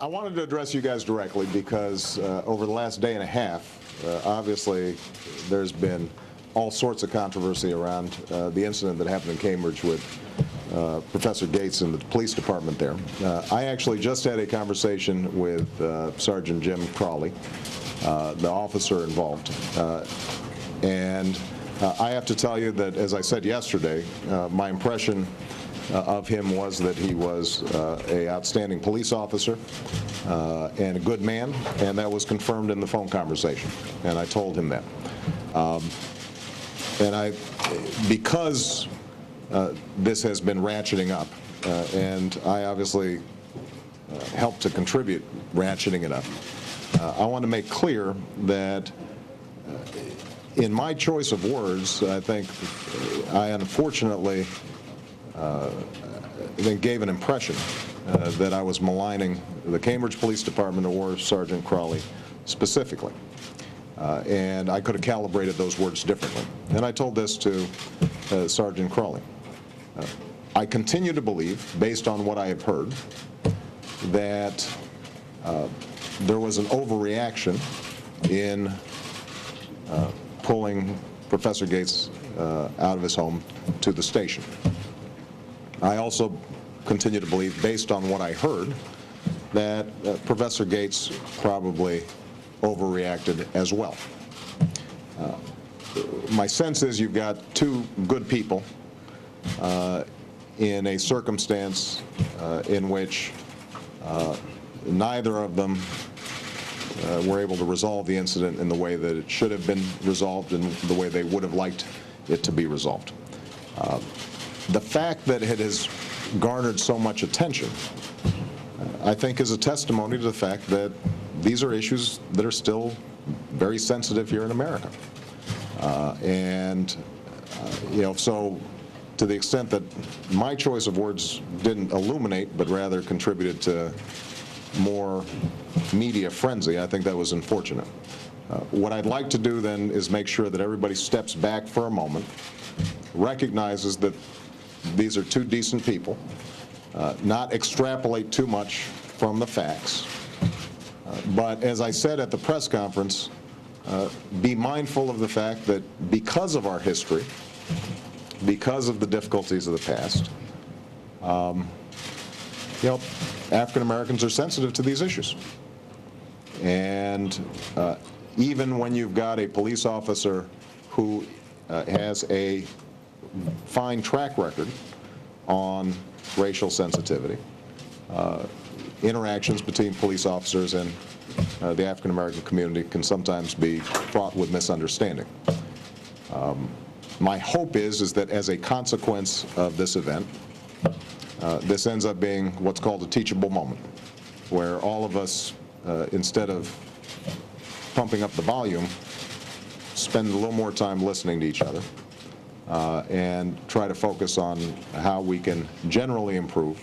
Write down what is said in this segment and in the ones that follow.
I wanted to address you guys directly because over the last day and a half, obviously there's been all sorts of controversy around the incident that happened in Cambridge with Professor Gates and the police department there. I actually just had a conversation with Sergeant Jim Crowley, the officer involved, and I have to tell you that, as I said yesterday, my impression of him was that he was an outstanding police officer and a good man, and that was confirmed in the phone conversation, and I told him that. Because this has been ratcheting up, and I obviously helped to contribute ratcheting it up, I want to make clear that in my choice of words, I think I unfortunately gave an impression that I was maligning the Cambridge Police Department or Sergeant Crowley specifically. And I could have calibrated those words differently. And I told this to Sergeant Crowley. I continue to believe, based on what I have heard, that there was an overreaction in pulling Professor Gates out of his home to the station. I also continue to believe, based on what I heard, that Professor Gates probably overreacted as well. My sense is you've got two good people in a circumstance in which neither of them were able to resolve the incident in the way that it should have been resolved and the way they would have liked it to be resolved. The fact that it has garnered so much attention, I think, is a testimony to the fact that these are issues that are still very sensitive here in America. So to the extent that my choice of words didn't illuminate, but rather contributed to more media frenzy, I think that was unfortunate. What I'd like to do then is make sure that everybody steps back for a moment, recognizes that these are two decent people, not extrapolate too much from the facts, but as I said at the press conference, be mindful of the fact that because of our history, because of the difficulties of the past, African Americans are sensitive to these issues. And even when you've got a police officer who has a fine track record on racial sensitivity, interactions between police officers and the African American community can sometimes be fraught with misunderstanding. My hope is that as a consequence of this event, this ends up being what's called a teachable moment, where all of us, instead of pumping up the volume, spend a little more time listening to each other and try to focus on how we can generally improve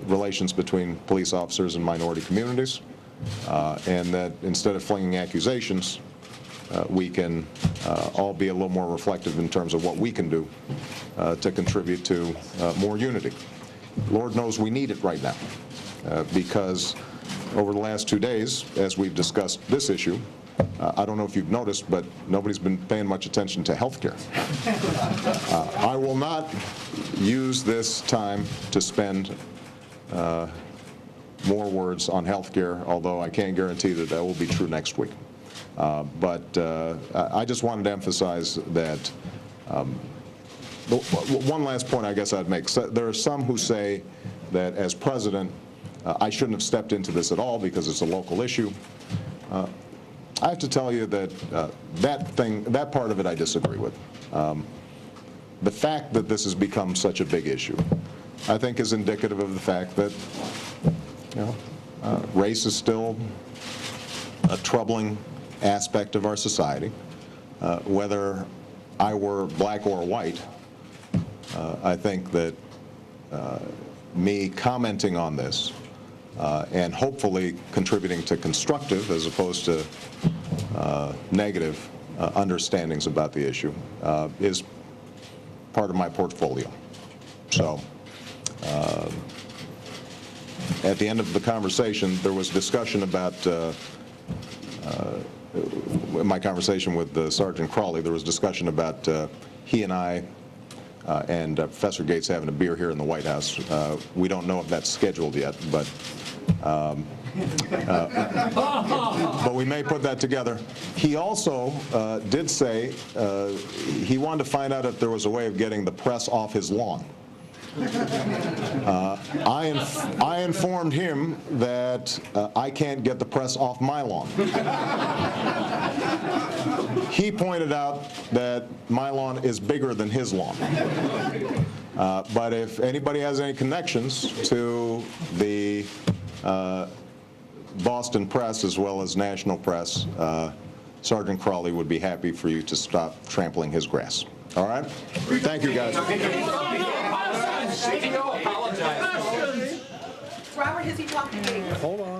relations between police officers and minority communities, and that instead of flinging accusations, we can all be a little more reflective in terms of what we can do to contribute to more unity. Lord knows we need it right now, because over the last 2 days, as we've discussed this issue, I don't know if you've noticed, but nobody's been paying much attention to health care. I will not use this time to spend more words on health care, although I can't guarantee that that will be true next week. But I just wanted to emphasize that one last point I guess I'd make. So there are some who say that as president, I shouldn't have stepped into this at all because it's a local issue. I have to tell you that that part of it I disagree with. The fact that this has become such a big issue, I think, is indicative of the fact that race is still a troubling aspect of our society. Whether I were black or white, I think that me commenting on this and hopefully contributing to constructive as opposed to negative understandings about the issue is part of my portfolio. So at the end of the conversation, there was discussion about, my conversation with Sergeant Crawley, there was discussion about he and I and Professor Gates having a beer here in the White House. We don't know if that's scheduled yet, but we may put that together. He also did say he wanted to find out if there was a way of getting the press off his lawn. I informed him that I can't get the press off my lawn. He pointed out that my lawn is bigger than his lawn. But if anybody has any connections to the Boston press as well as national press, Sergeant Crawley would be happy for you to stop trampling his grass. All right? Thank you, guys. Robert, is he talking to you? Hold on.